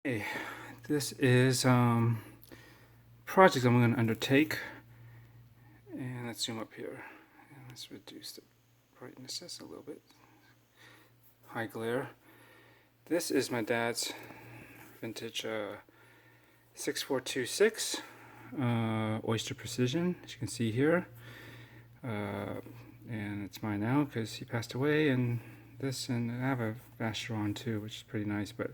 Hey, this is project I'm going to undertake, and let's zoom up here and let's reduce the brightness just a little bit. High glare. This is my dad's vintage 6426 Oyster Precision, as you can see here, and it's mine now because he passed away. And I have a Vacheron too, which is pretty nice, but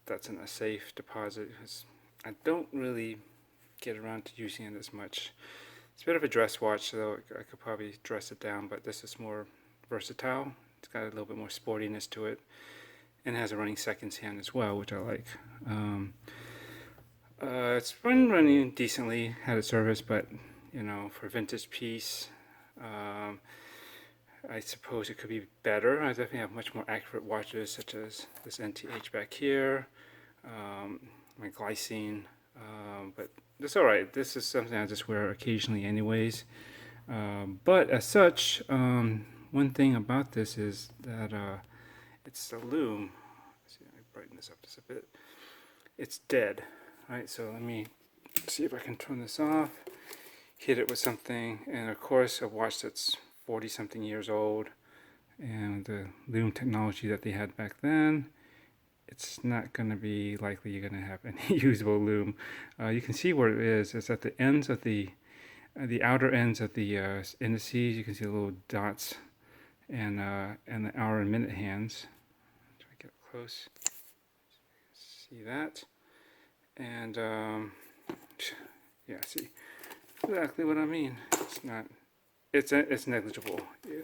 that's in a safe deposit because I don't really get around to using it as much. It's a bit of a dress watch, though I could probably dress it down, but this is more versatile. It's got a little bit more sportiness to it, and it has a running seconds hand as well, which I like. It's been running decently, had a service, but for a vintage piece, I suppose it could be better. I definitely have much more accurate watches, such as this NTH back here, my glycine, but it's alright. This is something I just wear occasionally anyways. But as such, one thing about this is that it's the lume. Let's see, I brighten this up just a bit. It's dead, right? So let me see if I can turn this off, hit it with something, and of course a watch that's 40 something years old, and the lume technology that they had back then, it's not going to be likely you're going to have any usable lume. You can see where it is. It's at the ends of the outer ends of the indices. You can see the little dots and the hour and minute hands. Try to get up close. See that? And yeah, see exactly what I mean. It's not. It's negligible.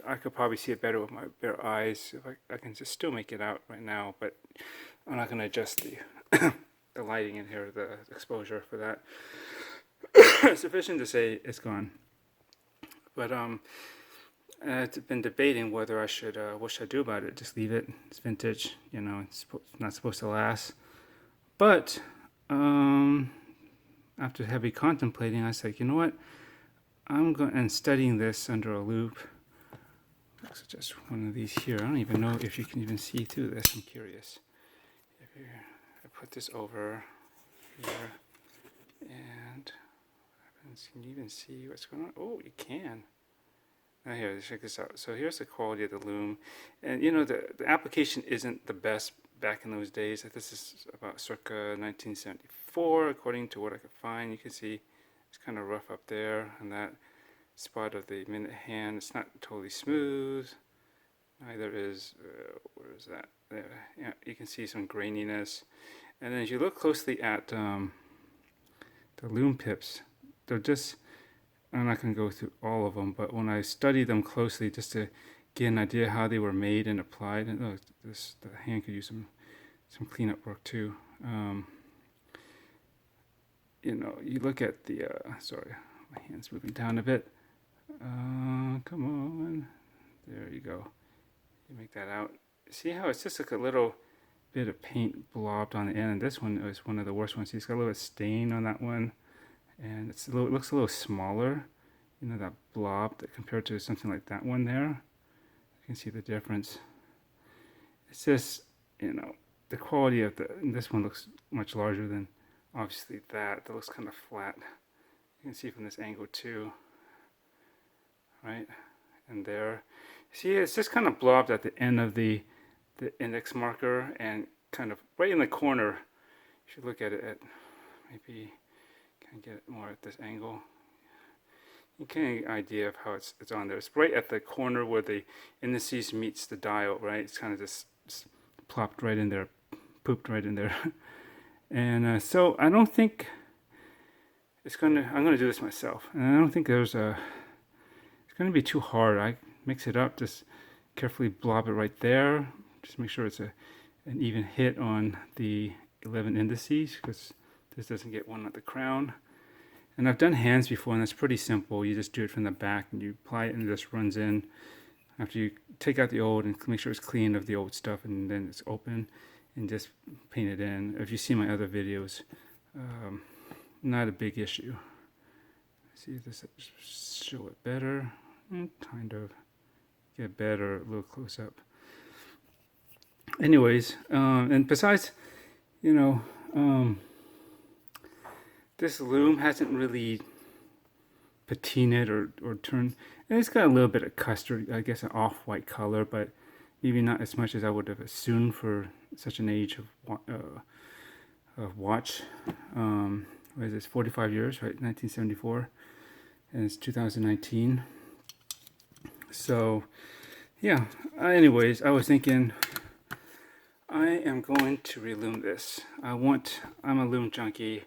I could probably see it better with my bare eyes. If I can just still make it out right now, but I'm not going to adjust the the lighting in here, the exposure for that. Sufficient to say it's gone. But I've been debating whether I should, what should I do about it? Just leave it. It's vintage, it's not supposed to last. But after heavy contemplating, I was like, you know what? I'm going and studying this under a loupe. Looks just one of these here. I don't even know if you can even see through this. I'm curious. I put this over here, and can you even see what's going on? Oh, you can. Now here, check this out. So here's the quality of the lume, and the application isn't the best back in those days. This is about circa 1974, according to what I could find. You can see it's kind of rough up there, and that spot of the minute hand, it's not totally smooth. Neither is, where is that? There. Yeah, you can see some graininess. And then as you look closely at the lume pips, they're just, I'm not going to go through all of them, but when I study them closely just to get an idea how they were made and applied, and oh, the hand could use some cleanup work too. You look at the, sorry, my hand's moving down a bit. Come on. There you go. You make that out. See how it's just like a little bit of paint blobbed on the end. And this one was one of the worst ones. See, it's got a little stain on that one. And it looks a little smaller. That blob that compared to something like that one there. You can see the difference. It's just, the quality of this one looks much larger than obviously that looks kind of flat. You can see from this angle too, right? And there, see, it's just kind of blobbed at the end of the index marker, and kind of right in the corner. You should look at it at, maybe can get it more at this angle. You get an idea of how it's on there. It's right at the corner where the indices meets the dial, right? It's kind of just plopped right in there, pooped right in there. And so I don't think I'm gonna do this myself, and I don't think it's gonna be too hard. I mix it up, just carefully blob it right there. Just make sure it's an even hit on the 11 indices, because this doesn't get one at the crown. And I've done hands before, and it's pretty simple. You just do it from the back, and you apply it, and it just runs in. After you take out the old and make sure it's clean of the old stuff, and then it's open, and just paint it in. If you see my other videos, not a big issue. See if this show it better, and kind of get better a little close up. Anyways, and besides, you know, this loom hasn't really patinaed or turned, and it's got a little bit of custard, I guess, an off-white color, but maybe not as much as I would have assumed for such an age of watch. What is this? 45 years, right? 1974, and it's 2019. So, yeah. Anyways, I was thinking I am going to relume this. I'm a loom junkie,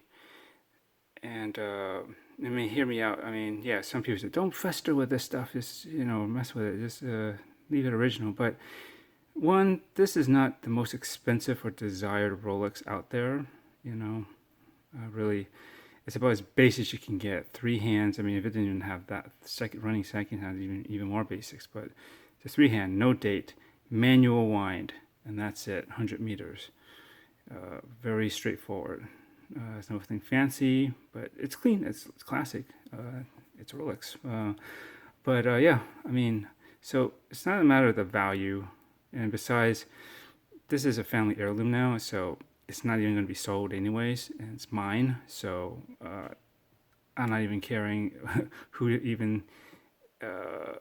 and I mean, hear me out. I mean, yeah, some people say don't fester with this stuff. Just mess with it. Just leave it original. But one, this is not the most expensive or desired Rolex out there. Really, it's about as basic as you can get. 3 hands. I mean, if it didn't even have that running second hand, even more basics. But just 3 hand, no date, manual wind, and that's it. 100 meters. Very straightforward. It's nothing fancy, but it's clean. It's classic. It's Rolex. But yeah, I mean, so it's not a matter of the value. And besides, this is a family heirloom now, so it's not even going to be sold anyways, and it's mine. So I'm not even caring who even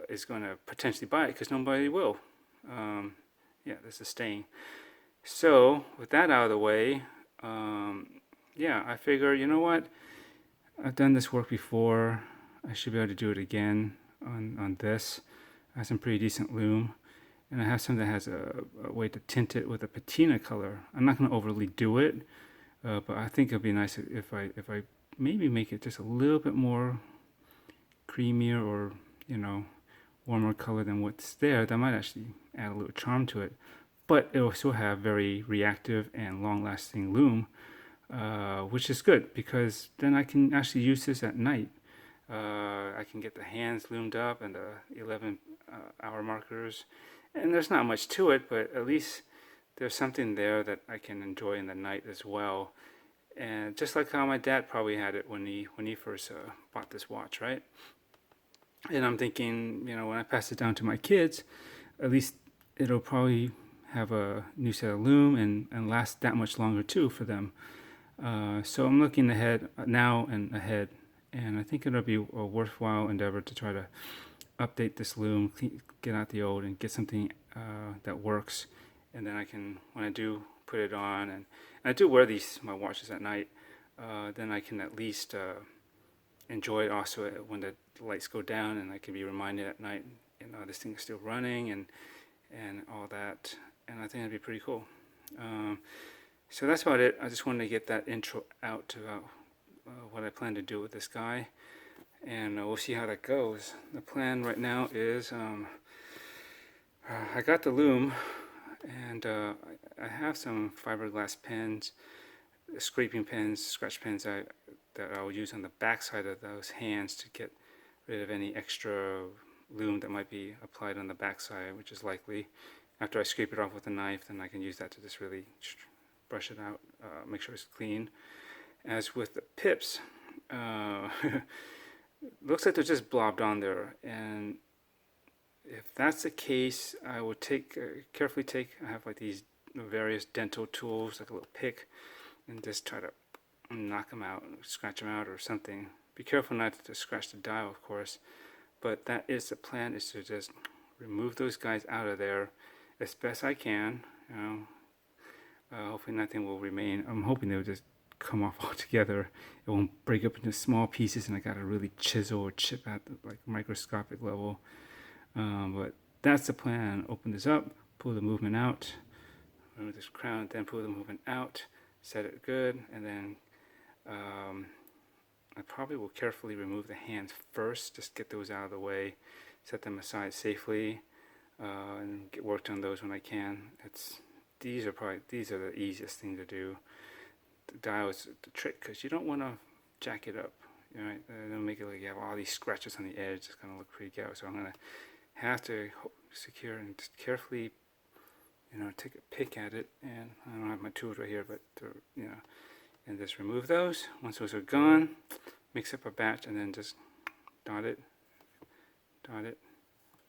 is going to potentially buy it, because nobody will. Yeah, this is staying. So with that out of the way, yeah, I figure, you know what? I've done this work before. I should be able to do it again on this. I have some pretty decent loom. And I have some that has a way to tint it with a patina color. I'm not going to overly do it, but I think it'd be nice if I maybe make it just a little bit more creamier or, warmer color than what's there. That might actually add a little charm to it. But it'll still have very reactive and long-lasting loom, which is good because then I can actually use this at night. I can get the hands loomed up and the 11 hour markers, and there's not much to it, but at least there's something there that I can enjoy in the night as well. And just like how my dad probably had it when he first bought this watch, right? And I'm thinking, when I pass it down to my kids, at least it'll probably have a new set of loom and last that much longer too for them. So I'm looking ahead now and ahead, and I think it'll be a worthwhile endeavor to try to update this loom, get out the old, and get something that works. And then I can, when I do put it on, and I do wear my watches at night, then I can at least enjoy it also when the lights go down, and I can be reminded at night, this thing is still running and all that. And I think that'd be pretty cool. So that's about it. I just wanted to get that intro out to what I plan to do with this guy, and we'll see how that goes. The plan right now is I got the loom, and I have some fiberglass pens, scraping pens, scratch pens that I'll use on the back side of those hands to get rid of any extra loom that might be applied on the back side, which is likely. After I scrape it off with a knife, then I can use that to just really brush it out, make sure it's clean. As with the pips, looks like they're just blobbed on there, and if that's the case, I would carefully I have like these various dental tools, like a little pick, and just try to knock them out, scratch them out or something. Be careful not to scratch the dial, of course, but that is the plan, is to just remove those guys out of there as best I can. Hopefully nothing will remain. I'm hoping they'll just come off altogether. It won't break up into small pieces, and I gotta really chisel or chip at the microscopic level. But that's the plan. Open this up, pull the movement out, remove this crown, then pull the movement out, set it good, and then I probably will carefully remove the hands first, just get those out of the way, set them aside safely, and get worked on those when I can. These are the easiest thing to do. The dial is the trick, because you don't want to jack it up. Right? It'll make it like you have all these scratches on the edge. It's gonna look pretty ghetto. So I'm gonna have to secure and just carefully, take a pick at it. And I don't have my tools right here, but and just remove those. Once those are gone, mix up a batch, and then just dot it, dot it,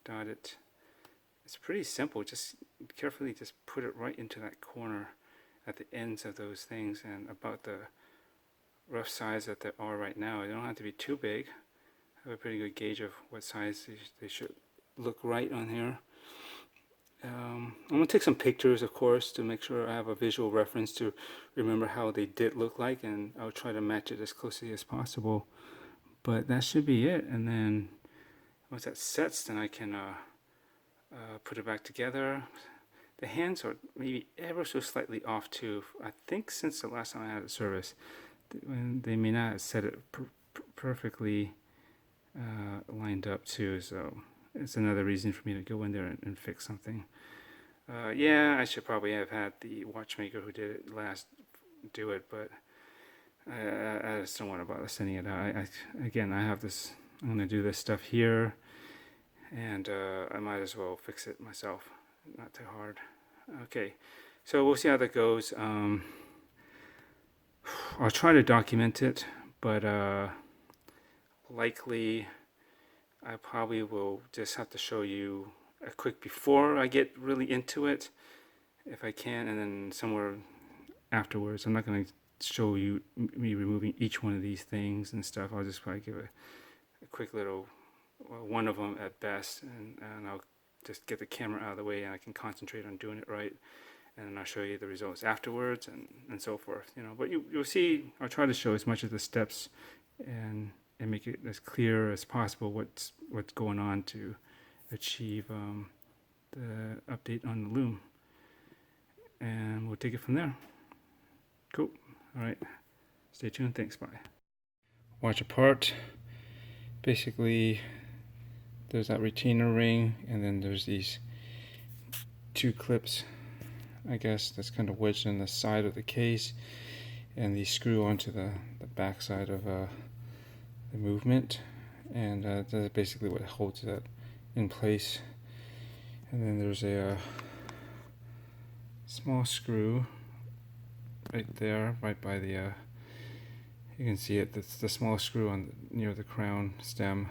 dot it. It's pretty simple. Just carefully just put it right into that corner at the ends of those things and about the rough size that they are right now. They don't have to be too big. I have a pretty good gauge of what size they should look right on here. I'm going to take some pictures, of course, to make sure I have a visual reference to remember how they did look like, and I'll try to match it as closely as possible. But that should be it, and then once that sets, then I can put it back together. The hands are maybe ever so slightly off too. I think since the last time I had a service, they may not have set it perfectly lined up too, so it's another reason for me to go in there and fix something. Yeah, I should probably have had the watchmaker who did it last do it, but I just don't want to bother sending it out. Again, I have this, I'm going to do this stuff here, and I might as well fix it myself, not too hard. Okay, so we'll see how that goes. I'll try to document it, but likely I probably will just have to show you a quick before I get really into it, if I can, and then somewhere afterwards. I'm not going to show you me removing each one of these things and stuff. I'll just probably give a quick little, one of them at best, and I'll just get the camera out of the way and I can concentrate on doing it right, and then I'll show you the results afterwards and so forth, you know. But you'll see, I'll try to show as much of the steps and make it as clear as possible what's going on to achieve the update on the loom, and we'll take it from there. Cool. All right, stay tuned. Thanks. Bye. Watch apart. Basically, there's that retainer ring, and then there's these two clips, I guess, that's kind of wedged in the side of the case, and these screw onto the back side of the movement, and that's basically what holds that in place. And then there's a small screw right there, right by the you can see it, that's the small screw on near the crown stem.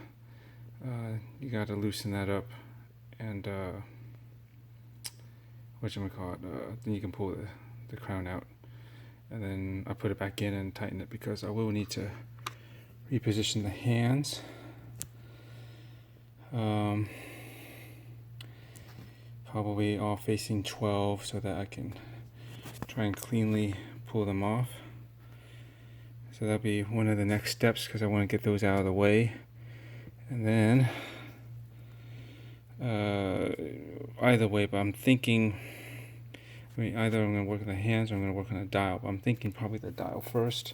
You got to loosen that up, and whatchamacallit, then you can pull the crown out, and then I put it back in and tighten it because I will need to reposition the hands. Probably all facing 12 so that I can try and cleanly pull them off. So that'll be one of the next steps because I want to get those out of the way. And then either way, but I'm thinking, I mean, either I'm going to work on the hands or I'm going to work on the dial, but I'm thinking probably the dial first.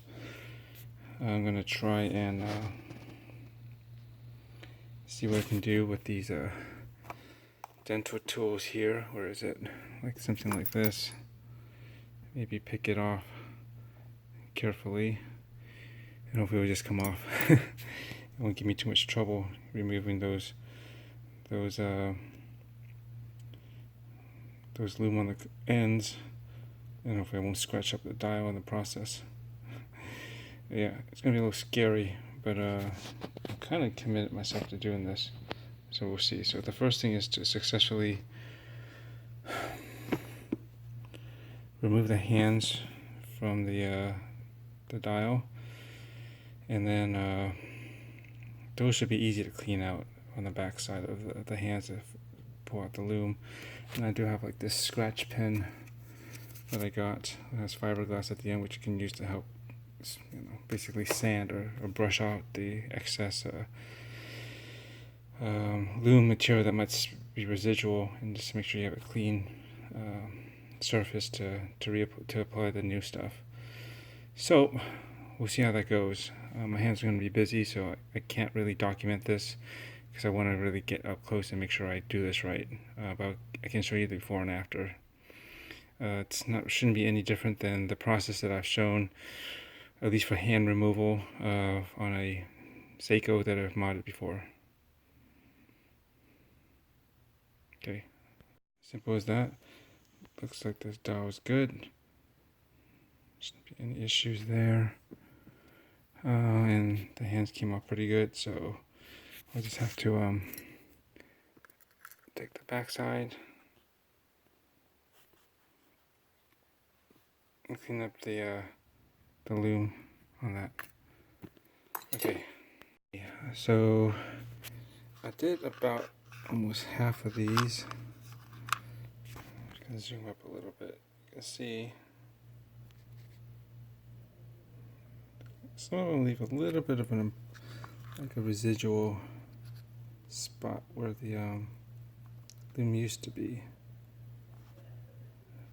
I'm going to try and see what I can do with these dental tools here. Where is it? Like something like this. Maybe pick it off carefully, and hopefully it'll just come off. It won't give me too much trouble removing those loom on the ends, and hopefully I won't scratch up the dial in the process. Yeah, it's gonna be a little scary, but I'm kind of committed myself to doing this, so we'll see. So the first thing is to successfully remove the hands from the dial, and then those should be easy to clean out on the back side of the hands to pull out the loom. And I do have like this scratch pen that I got. It has fiberglass at the end, which you can use to help, you know, basically sand or brush out the excess loom material that might be residual, and just make sure you have a clean surface to apply the new stuff. So we'll see how that goes. My hands are going to be busy, so I can't really document this because I want to really get up close and make sure I do this right. But I can show you the before and after. Shouldn't be any different than the process that I've shown, at least for hand removal on a Seiko that I've modded before. Okay, simple as that. Looks like this dial is good. Shouldn't be any issues there. And the hands came off pretty good, so I'll just have to take the back side. and clean up the loom on that. Okay, yeah, so I did about almost half of these. I'm just gonna zoom up a little bit. You can see some of them leave a little bit of like a residual spot where the loom used to be.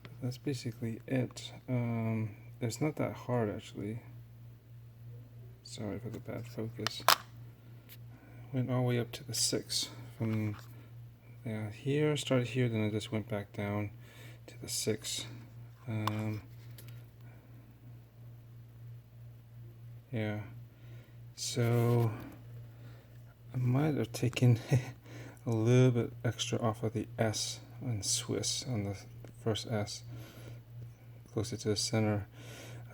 But that's basically it. It's not that hard actually. Sorry for the bad focus. Went all the way up to the 6 from here, started here, then I just went back down to the 6. Yeah, so I might have taken a little bit extra off of the S on Swiss, on the first S, closer to the center.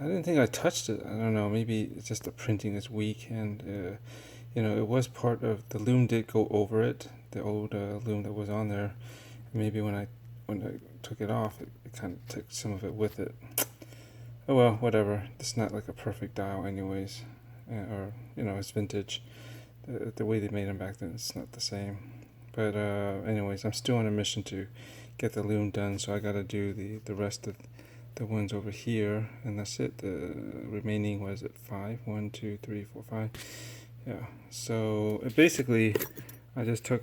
I didn't think I touched it. I don't know, maybe it's just the printing is weak, and you know, it was part of the loom did go over it, the old loom that was on there. Maybe when I took it off, it kind of took some of it with it. Oh well, whatever. It's not like a perfect dial, anyways, or you know, it's vintage. The way they made them back then, it's not the same. But anyways, I'm still on a mission to get the loom done, so I got to do the rest of the ones over here, and that's it. The remaining was it 5? 1, 2, 3, 4, 5. Yeah. So basically, I just took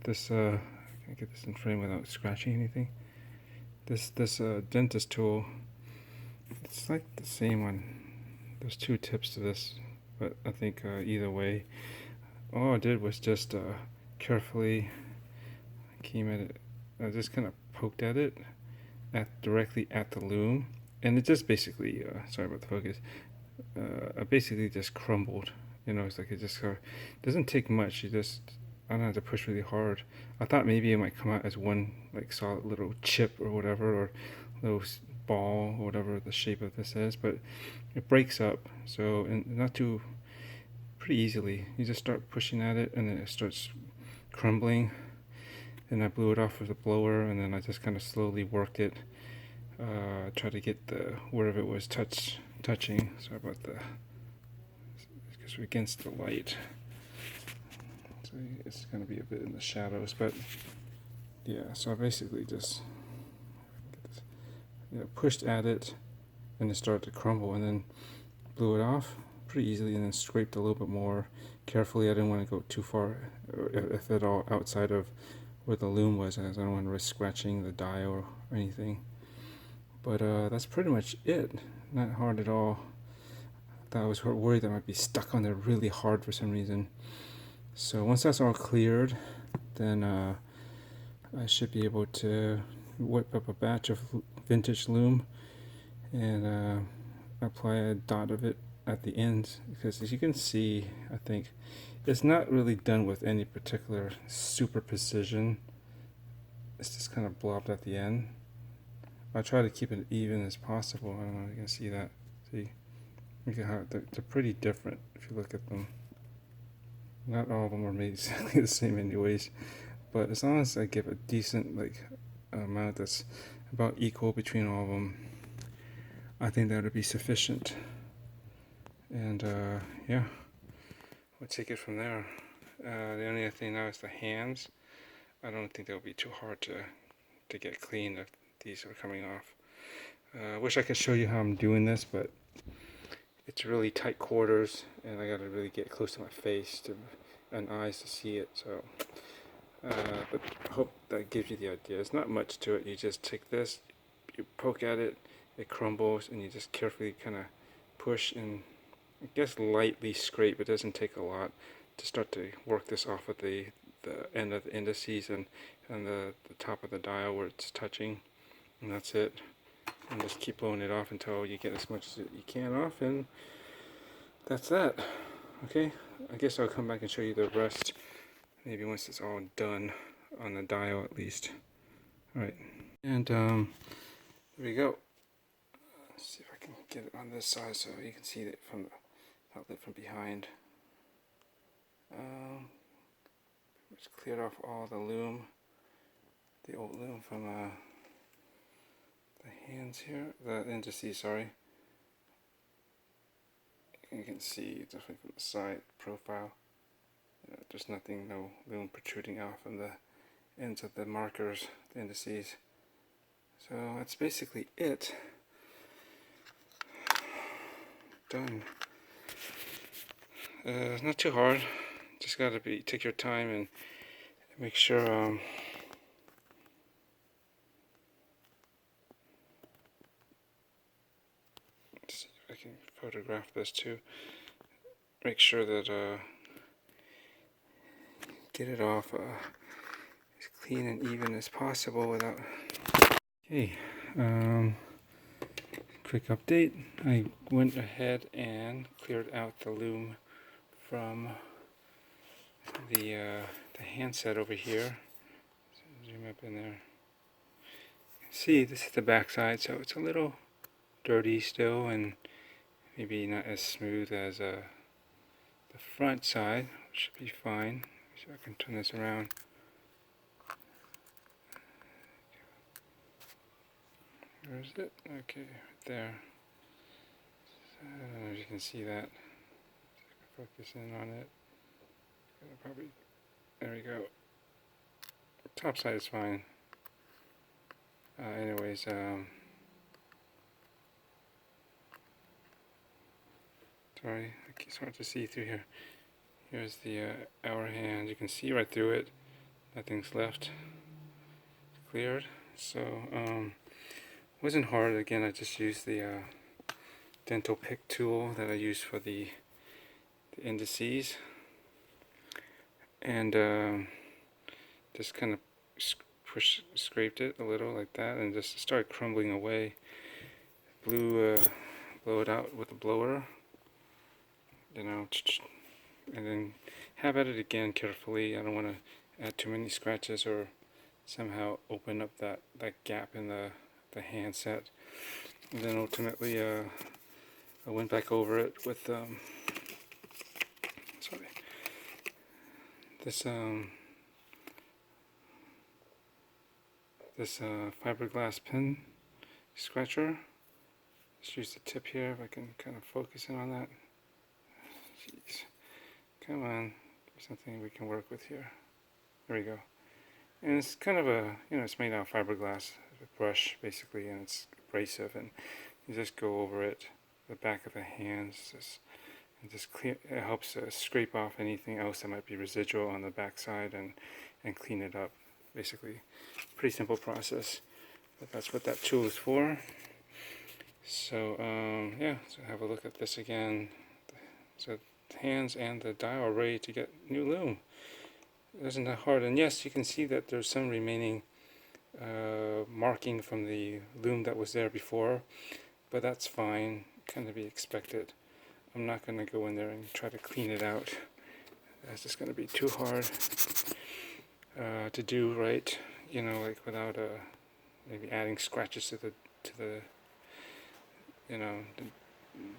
this. I can't get this in frame without scratching anything. This dentist tool. It's like the same one. There's 2 tips to this, but I think either way, all I did was just carefully came at it. I just kind of poked at it, directly at the loom, and it just basically, sorry about the focus, I basically just crumbled. You know, it's like it just doesn't take much. I don't have to push really hard. I thought maybe it might come out as one like solid little chip or whatever, or little ball or whatever the shape of this is, but it breaks up. So, and not too, pretty easily. You just start pushing at it, and then it starts crumbling. And I blew it off with a blower, and then I just kind of slowly worked it. Try to get wherever it was touching. Sorry about because we're against the light, so it's going to be a bit in the shadows. But yeah, so I basically just pushed at it, and it started to crumble, and then blew it off pretty easily, and then scraped a little bit more carefully. I didn't want to go too far, if at all, outside of where the loom was, as I don't want to risk scratching the die or anything. But that's pretty much it. Not hard at all. I was worried that I might be stuck on there really hard for some reason. So once that's all cleared, then I should be able to whip up a batch of vintage loom and apply a dot of it at the end, because as you can see, I think it's not really done with any particular super precision. It's just kind of blobbed at the end. I try to keep it even as possible. I don't know if you can see that. See, look at how they're pretty different if you look at them. Not all of them are made exactly the same anyways, but as long as I give a decent amount that's about equal between all of them, I think that would be sufficient. And yeah, we'll take it from there. The only other thing now is the hands. I don't think they'll be too hard to get clean if these are coming off. I wish I could show you how I'm doing this, but it's really tight quarters, and I gotta really get close to my face and eyes to see it. So, but I hope that gives you the idea. It's not much to it. You just take this, you poke at it, it crumbles, and you just carefully kind of push and I guess lightly scrape. It doesn't take a lot to start to work this off at the end of the indices and the top of the dial where it's touching, and that's it. And just keep blowing it off until you get as much as you can off, and that's that. Okay, I guess I'll come back and show you the rest maybe once it's all done on the dial at least. Alright, and there we go. Let's see if I can get it on this side so you can see it from the outlet from behind. Just cleared off all the loom, the old loom from the hands here, the indices, sorry. You can see definitely from the side profile, there's nothing, no lume protruding out from the ends of the markers, the indices. So that's basically it. Done. Not too hard. Just gotta take your time and make sure. Let's see if I can photograph this too. Make sure that get it off as clean and even as possible without. Okay. Quick update. I went ahead and cleared out the lume from the handset over here. So zoom up in there. See, this is the back side, so it's a little dirty still and maybe not as smooth as the front side, which should be fine. So I can turn this around. Where is it? Okay, right there. So, I don't know if you can see that. Focus in on it. Probably. There we go. Top side is fine. Anyways, sorry, it's hard to see through here. Here's the hour hand. You can see right through it. Nothing's left. Cleared. So, wasn't hard. Again, I just used the dental pick tool that I use for the indices, and just kind of scraped it a little like that, and just started crumbling away. Blow it out with a blower, and then have at it again carefully. I don't want to add too many scratches or somehow open up that gap in the handset. And then ultimately I went back over it with this fiberglass pin scratcher. Just use the tip here if I can kind of focus in on that. Jeez. Come on, something we can work with here. There we go. And it's kind of it's made out of fiberglass, a brush basically, and it's abrasive, and you just go over it, the back of the hands, and just clear. It helps scrape off anything else that might be residual on the back side and clean it up. Basically, pretty simple process, but that's what that tool is for. So yeah, so have a look at this again. So the hands and the dial are ready to get new lume. It isn't that hard, and yes, you can see that there's some remaining marking from the lume that was there before, but that's fine, kind of be expected. I'm not going to go in there and try to clean it out. That's just going to be too hard to do right, like without maybe adding scratches to the the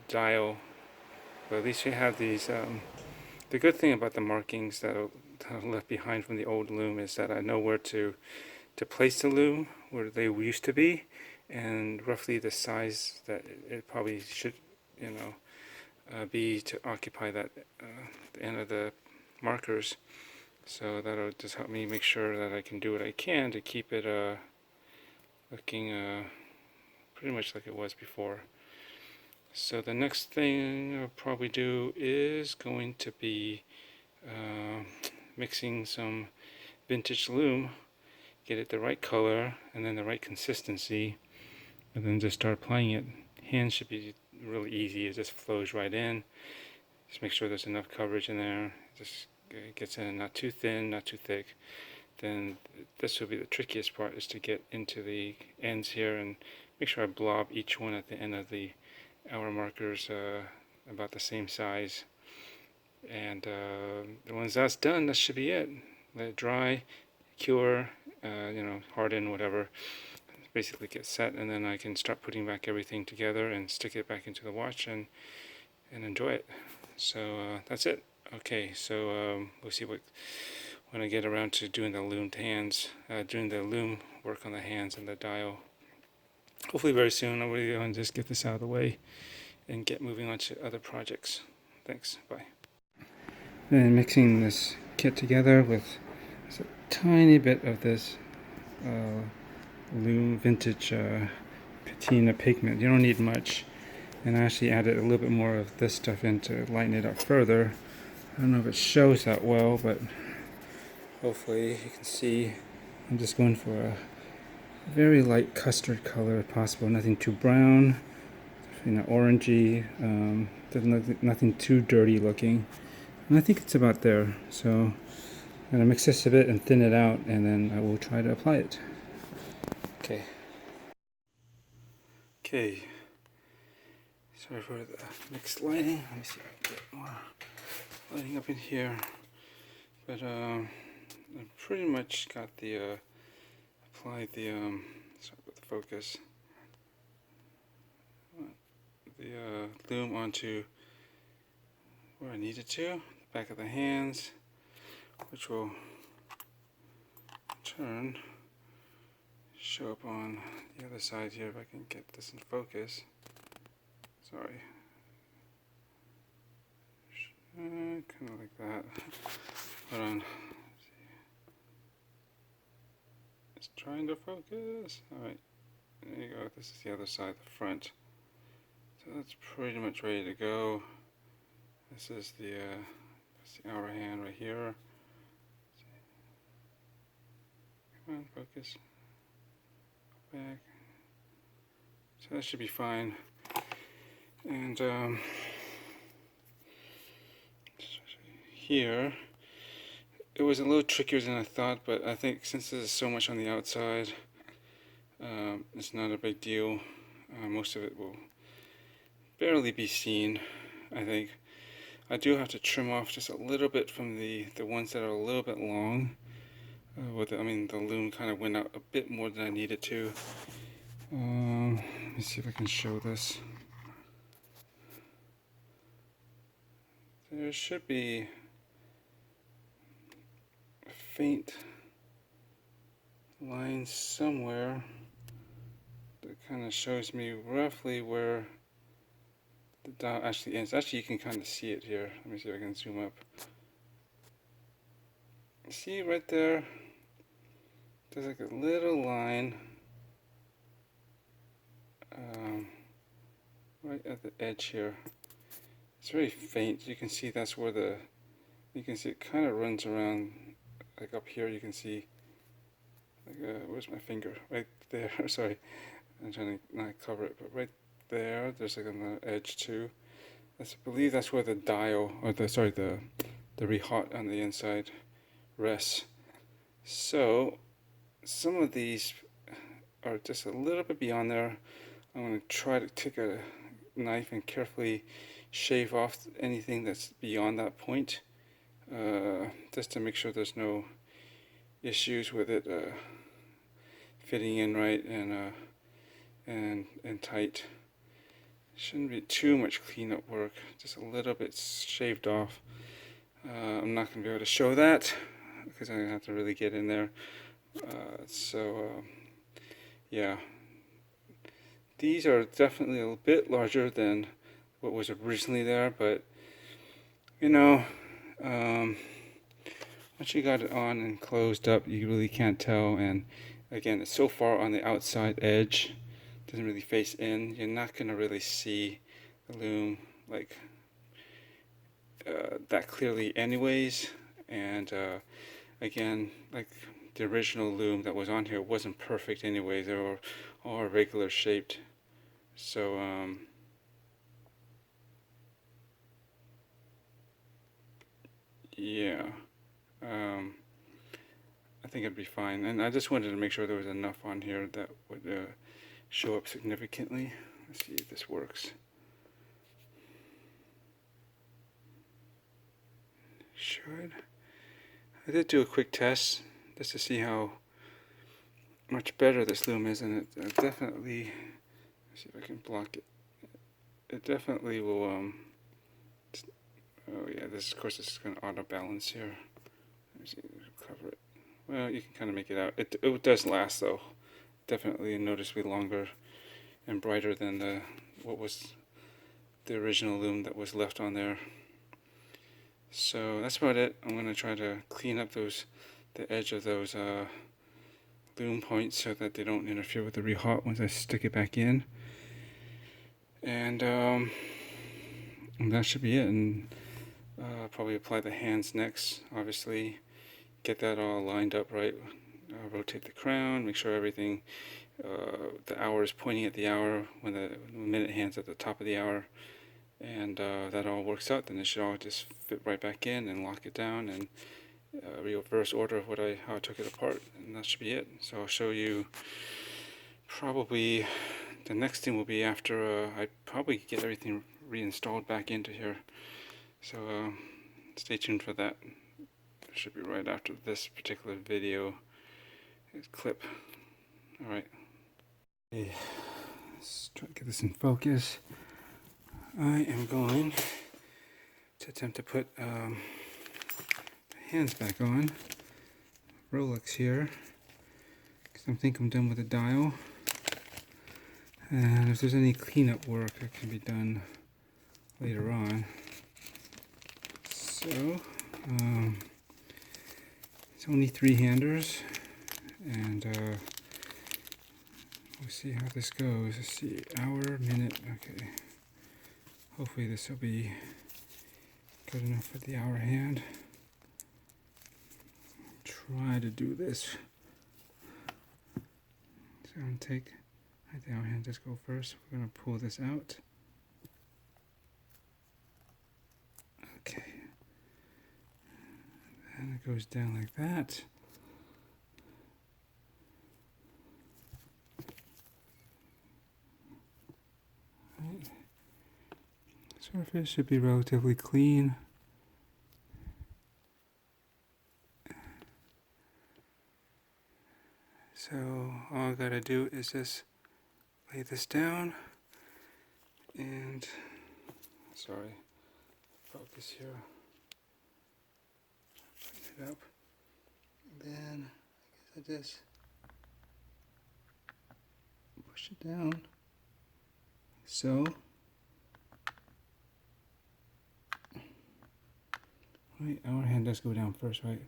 dial. But at least you have these. The good thing about the markings that are left behind from the old lume is that I know where to place the lume where they used to be, and roughly the size that it probably should be to occupy that the end of the markers. So that'll just help me make sure that I can do what I can to keep it looking pretty much like it was before. So the next thing I'll probably do is going to be mixing some vintage lume, get it the right color and then the right consistency, and then just start applying it. Hands should be really easy. It just flows right in. Just make sure there's enough coverage in there. Just gets in, not too thin, not too thick. Then this will be the trickiest part, is to get into the ends here and make sure I blob each one at the end of the hour markers about the same size. And once that's done, that should be it. Let it dry, cure, harden, whatever. Basically get set, and then I can start putting back everything together and stick it back into the watch and enjoy it. So that's it. Okay, so we'll see when I get around to doing the lumed hands, doing the lume work on the hands and the dial. hopefully very soon I'll really just get this out of the way and get moving on to other projects. Thanks, bye. Then mixing this kit together with just a tiny bit of this Lume vintage patina pigment. You don't need much. And I actually added a little bit more of this stuff in to lighten it up further. I don't know if it shows that well, but hopefully you can see I'm just going for a very light custard color if possible. Nothing too brown, orangey, nothing too dirty looking. And I think it's about there. So I'm going to mix this a bit and thin it out, and then I will try to apply it. Okay. Okay. Sorry for the mixed lighting. Let me see if I can get more lighting up in here. But I pretty much got the applied the sorry about the focus. The Lume onto where I needed to, the back of the hands, which will turn, show up on the other side here if I can get this in focus. Sorry. Kind of like that. Hold on. It's trying to focus. Alright. There you go. This is the other side, the front. So that's pretty much ready to go. This is the hour hand right here. Come on, focus. Back. So that should be fine. And here, it was a little trickier than I thought, but I think since there's so much on the outside, it's not a big deal. Most of it will barely be seen, I think. I do have to trim off just a little bit from the ones that are a little bit long. The Lume kind of went out a bit more than I needed to. Let me see if I can show this. There should be a faint line somewhere that kind of shows me roughly where the dial actually ends. Actually, you can kind of see it here. Let me see if I can zoom up. See right there? There's like a little line right at the edge here. It's very faint. You can see that's where you can see it kind of runs around, like up here. You can see, like, where's my finger? Right there. Sorry, I'm trying to not cover it, but right there, there's like on the edge too. I believe that's where the dial, or the re-hot on the inside rests. So some of these are just a little bit beyond there. I'm going to try to take a knife and carefully shave off anything that's beyond that point, just to make sure there's no issues with it fitting in right and tight. Shouldn't be too much cleanup work, just a little bit shaved off. I'm not going to be able to show that because I'm going to have to really get in there. Yeah, these are definitely a bit larger than what was originally there, but you know, once you got it on and closed up, you really can't tell. And again, it's so far on the outside edge, doesn't really face in. You're not going to really see the Lume like that clearly anyways. And again, like the original Lume that was on here wasn't perfect anyways. They were all regular shaped. So yeah, I think it'd be fine. And I just wanted to make sure there was enough on here that would show up significantly. Let's see if this works. Should. I did do a quick test just to see how much better this Lume is, and it definitely, let's see if I can block it. It definitely will, oh yeah, this of course is going to auto balance here. Let me see, cover it. Well, you can kind of make it out. It does last though, definitely noticeably longer. and brighter than what was the original lume that was left on there. So that's about it. I'm going to try to clean up the edge of those lume points so that they don't interfere with the re-hot once I stick it back in. And that should be it. And probably apply the hands next. Obviously, get that all lined up right. Rotate the crown, make sure everything, the hour is pointing at the hour when the minute hand's at the top of the hour, and that all works out. Then it should all just fit right back in and lock it down, and reverse order of how I took it apart, and that should be it. So I'll show you probably the next thing will be after I probably get everything reinstalled back into here. So stay tuned for that. It should be right after this particular video clip. Alright. Okay. Let's try to get this in focus. I am going to attempt to put the hands back on. Rolex here. Because I think I'm done with the dial. And if there's any cleanup work that can be done later on. So, it's only 3-handers. And we'll see how this goes. Let's see, hour, minute, okay. Hopefully this will be good enough for the hour hand. Try to do this. So I'm going to take the hour hand, just go first. We're going to pull this out. Okay. And it goes down like that. Surface should be relatively clean. So all I gotta do is just lay this down and, sorry, focus here, bring it up, and then I guess I just push it down, so. Wait, our hand does go down first, right?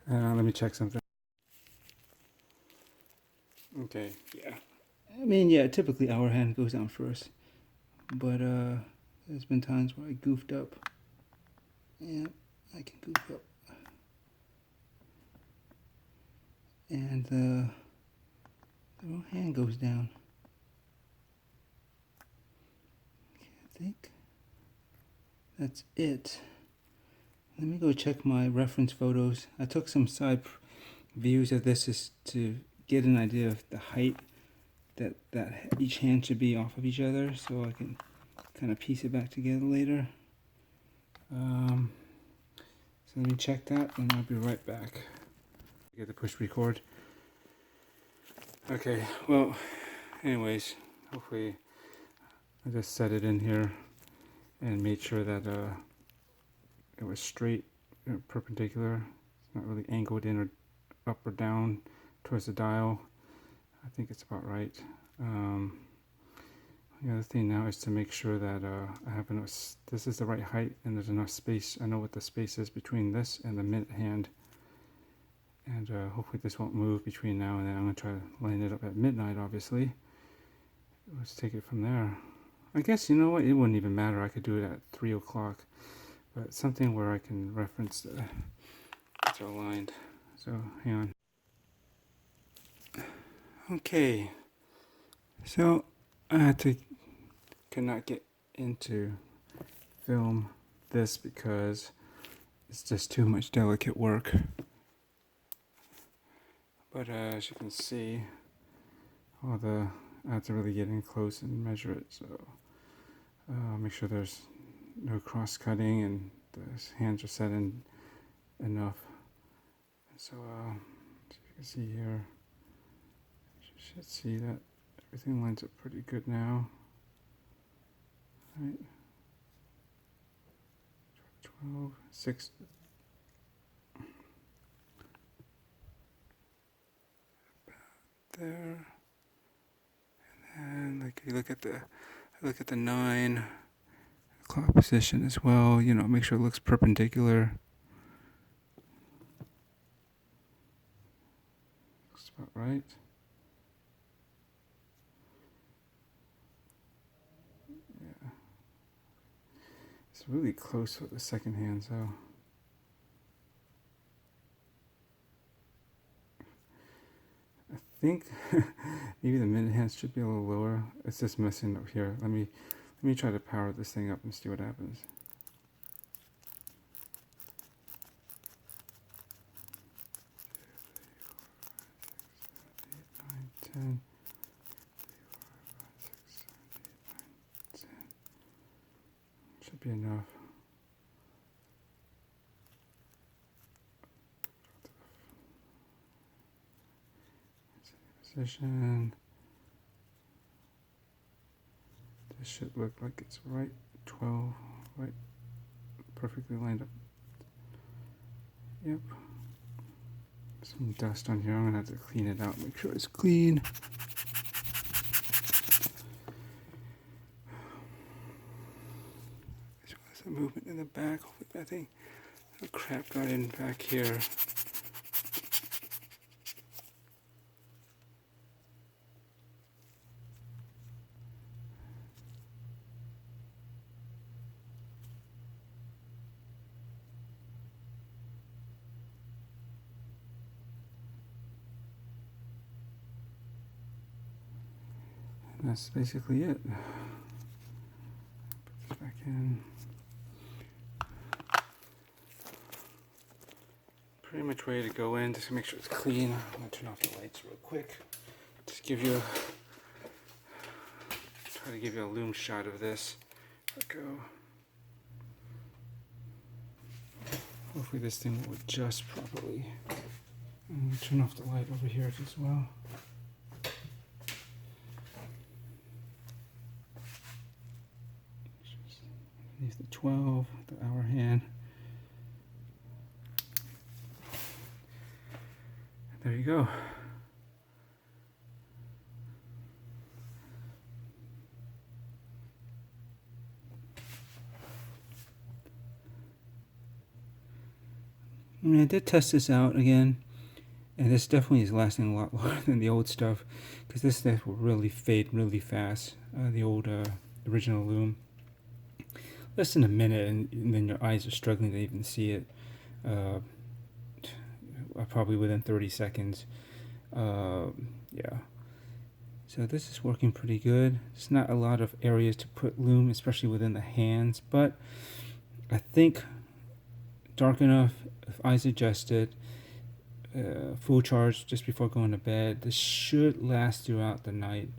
Let me check something. Okay, yeah. I mean, yeah, typically our hand goes down first. But there's been times where I goofed up. Yeah, I can goof up. And the wrong hand goes down. Okay, I think that's it. Let me go check my reference photos. I took some side views of this just to get an idea of the height that each hand should be off of each other, so I can kind of piece it back together later. So let me check that and I'll be right back. Get the push record. Okay, well, anyways, hopefully I just set it in here and made sure that it was straight, perpendicular. It's not really angled in or up or down towards the dial. I think it's about right. The other thing now is to make sure that I have enough, this is the right height and there's enough space. I know what the space is between this and the minute hand. And hopefully this won't move between now and then. I'm going to try to line it up at midnight, obviously. Let's take it from there. I guess, you know what, it wouldn't even matter. I could do it at 3 o'clock. But something where I can reference it's all lined. So, hang on. Okay. So, I could not get into film this because it's just too much delicate work. But as you can see, I have to really get in close and measure it. So make sure there's no cross cutting and the hands are set in enough. So as you can see here, you should see that everything lines up pretty good now. Right. 12, 6. There. you look at the 9 o'clock position as well. You know, make sure it looks perpendicular. Looks about right. Yeah. It's really close with the second hand, so. I think maybe the minute hand should be a little lower. It's just messing up here. Let me try to power this thing up and see what happens. 10. Should be enough. Position. This should look like it's right 12, right, perfectly lined up. Yep. Some dust on here. I'm gonna have to clean it out, make sure it's clean. There's a movement in the back. I think the crap got in back here. And that's basically it. Put this back in. Pretty much ready to go in, just to make sure it's clean. I'm gonna turn off the lights real quick. Just give you try to give you a lume shot of this. There we go. Hopefully this thing will adjust properly. And turn off the light over here as well. Use the 12, the hour hand. There you go. I mean, I did test this out again, and this definitely is lasting a lot longer than the old stuff, because this stuff will really fade really fast. The old original lume, less than a minute, and then your eyes are struggling to even see it. Probably within 30 seconds. Yeah. So this is working pretty good. There's not a lot of areas to put lume, especially within the hands, but I think dark enough, if eyes adjusted, full charge just before going to bed. This should last throughout the night.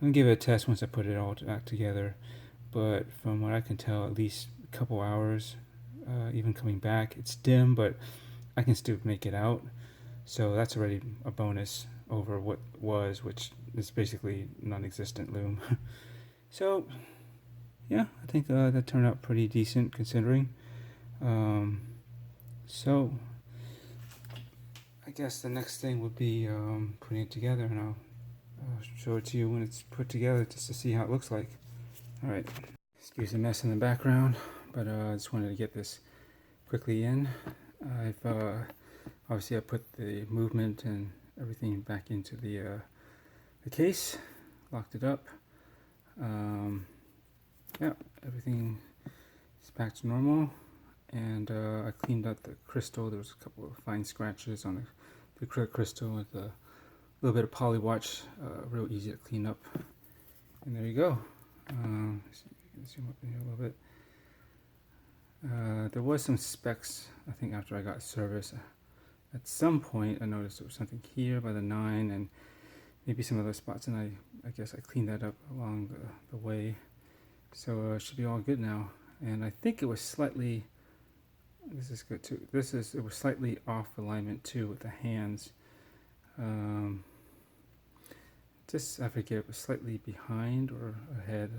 I'm gonna give it a test once I put it all back together, but from what I can tell, at least a couple hours. Even coming back, it's dim, but I can still make it out. So that's already a bonus over what was, which is basically non-existent lume. So yeah, I think that turned out pretty decent considering. So I guess the next thing would be putting it together, and I'll show it to you when it's put together just to see how it looks like. Alright, excuse the mess in the background, but I just wanted to get this quickly in. I've obviously I put the movement and everything back into the case, locked it up. Yeah, everything is back to normal, and I cleaned out the crystal. There was a couple of fine scratches on the acrylic crystal with a little bit of poly watch, real easy to clean up. And there you go. So you can zoom up in here a little bit. There was some specks, I think, after I got service. At some point I noticed there was something here by the 9 and maybe some other spots, and I guess I cleaned that up along the way. So it should be all good now. And I think it was slightly, this is good too, it was slightly off alignment too with the hands. I forget, it was slightly behind or ahead.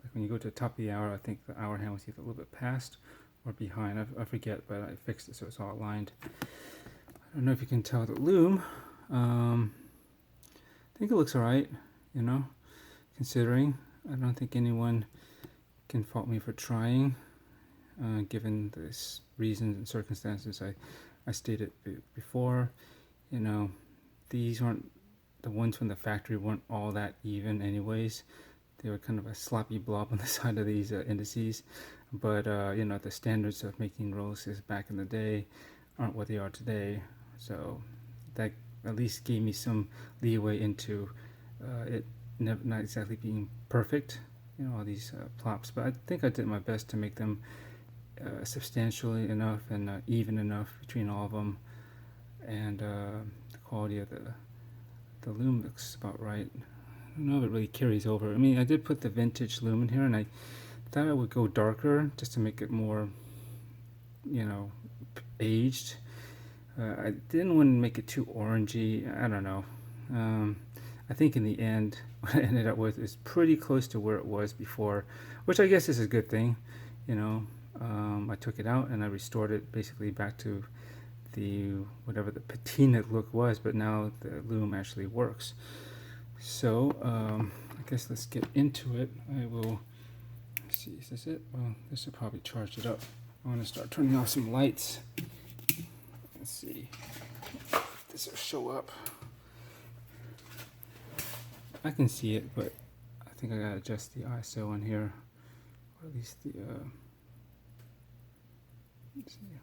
Like when you go to the top of the hour, I think the hour hand was either a little bit past or behind. I forget, but I fixed it so it's all aligned. I don't know if you can tell the lume. I think it looks alright, you know. considering. I don't think anyone can fault me for trying, given the reasons and circumstances I stated before. You know, these weren't, the ones from the factory weren't all that even anyways. They were kind of a sloppy blob on the side of these indices. But, you know, the standards of making Rolexes back in the day aren't what they are today. So that at least gave me some leeway into it not exactly being perfect, you know, all these plops. But I think I did my best to make them substantially enough and even enough between all of them. And the quality of the lume looks about right. I don't know if it really carries over. I mean, I did put the vintage lume in here, and I thought I would go darker just to make it more, you know, aged. I didn't want to make it too orangey. I don't know. I think in the end, what I ended up with is pretty close to where it was before, which I guess is a good thing. You know, I took it out and I restored it basically back to the whatever the patina look was, but now the lume actually works. So I guess let's get into it. I will. Let's see, is this it? Well, this will probably charge it up. I want to start turning off some lights. Let's see if this will show up. I can see it, but I think I gotta adjust the ISO on here, or at least the. Let's see.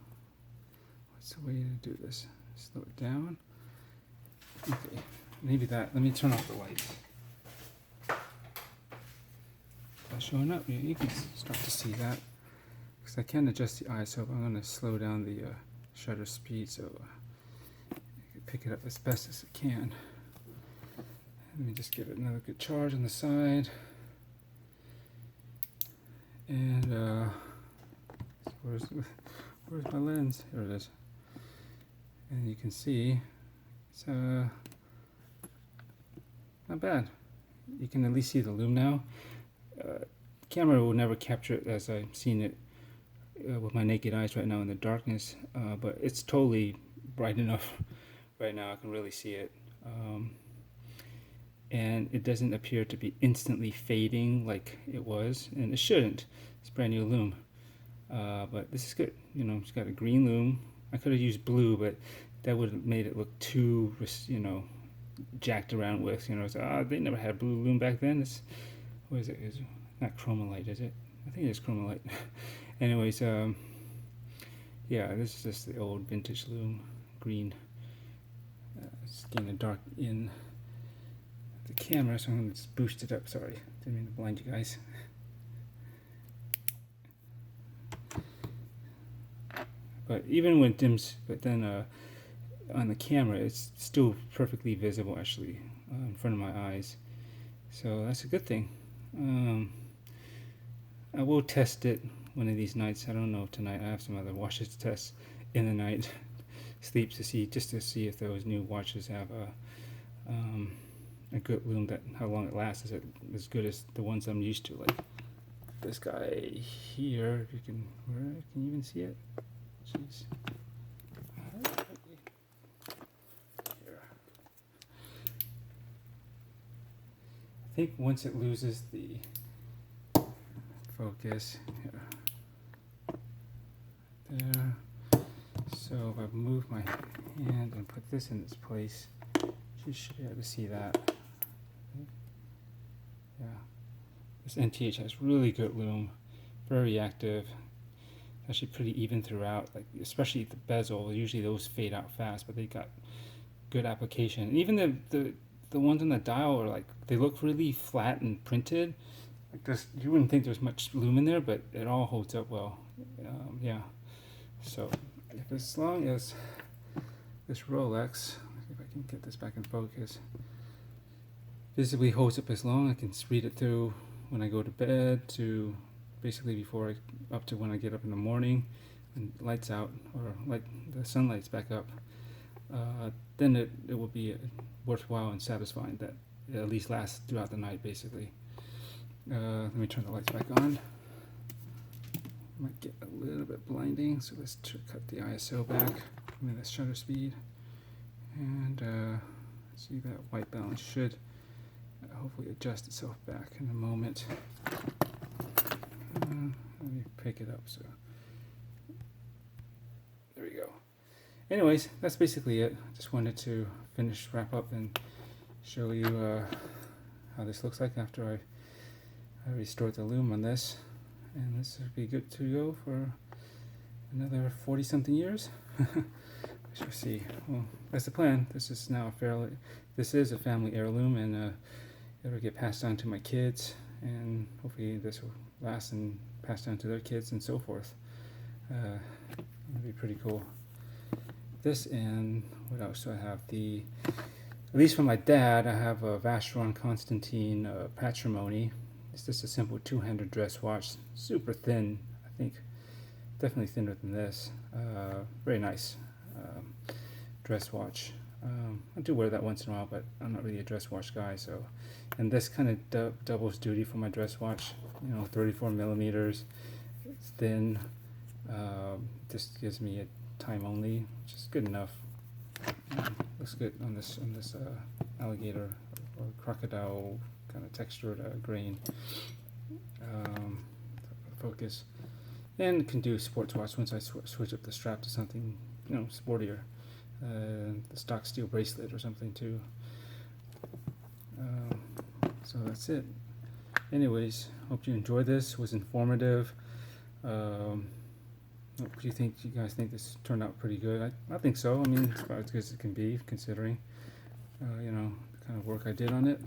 What's the way to do this? Slow it down. Okay, maybe that. Let me turn off the lights. Showing up, you can start to see that, because I can adjust the ISO, but I'm going to slow down the shutter speed so I can pick it up as best as I can. Let me just give it another good charge on the side. And where's my lens? Here it is. And you can see it's not bad. You can at least see the lume now. Camera will never capture it as I've seen it with my naked eyes right now in the darkness, but it's totally bright enough right now. I can really see it, and it doesn't appear to be instantly fading like it was, and it shouldn't. It's brand new lume, but this is good. You know, it's got a green lume. I could have used blue, but that would have made it look too, you know, jacked around with. You know, it's, they never had blue lume back then. It's, what is it? It's not chromalite, is it? I think it's chromalite. Anyways, yeah, this is just the old vintage lume, green. It's getting dark in the camera, so I'm going to just boost it up. Sorry, didn't mean to blind you guys. But even when it dims, but then on the camera, it's still perfectly visible actually in front of my eyes. So that's a good thing. I will test it one of these nights. I don't know tonight. I have some other watches to test in the night. Sleep to see, just to see if those new watches have a good lume, that how long it lasts. Is it as good as the ones I'm used to, like this guy here? If you can, can you even see it? Jeez. Here. I think once it loses the focus, there. So if I move my hand and put this in its place, you should be able to see that. Yeah, this NTH has really good lume, very active. Actually pretty even throughout, like especially the bezel. Usually those fade out fast, but they got good application. And even the ones on the dial are like, they look really flat and printed. Like this, you wouldn't think there's much lume in there, but it all holds up well. Yeah. So if as long as this Rolex, if I can get this back in focus, visibly holds up as long, I can read it through when I go to bed to basically before up to when I get up in the morning and lights out, or like the sunlight's back up, then it will be worthwhile and satisfying that it at least lasts throughout the night basically. Let me turn the lights back on. Might get a little bit blinding, so let's cut the ISO back. I mean the shutter speed, and see that white balance should hopefully adjust itself back in a moment. Let me pick it up. So there we go. Anyways, that's basically it. Just wanted to wrap up and show you how this looks like after I restored the lume on this. And this would be good to go for another 40 something years. We shall see. Well, that's the plan. This is now this is a family heirloom, and it'll get passed on to my kids, and hopefully this will last and pass down to their kids and so forth. It'll be pretty cool. This, and what else do I have? At least for my dad, I have a Vacheron Constantine Patrimony. It's just a simple two-handed dress watch, super thin. I think definitely thinner than this. Very nice dress watch. I do wear that once in a while, but I'm not really a dress watch guy. So, and this kind of doubles duty for my dress watch. 34 millimeters. It's thin. Just gives me a time only, which is good enough. Looks good on this alligator or crocodile kind of textured grain focus, and can do sports watch once I switch up the strap to something sportier, the stock steel bracelet or something too. So that's it. Anyways, hope you enjoyed this. It was informative. What do you guys think this turned out pretty good? I think so. I mean, it's about as good as it can be, considering the kind of work I did on it.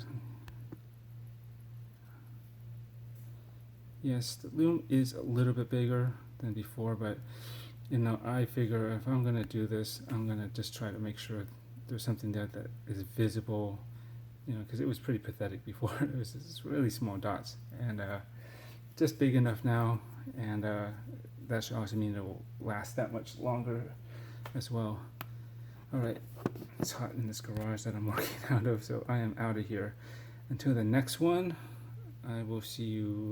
Yes, the lume is a little bit bigger than before, but I figure if I'm gonna do this, I'm gonna just try to make sure there's something there that is visible, because it was pretty pathetic before. It was just really small dots, and just big enough now, and that should also mean it will last that much longer as well. Alright, it's hot in this garage that I'm working out of, so I am out of here. Until the next one, I will see you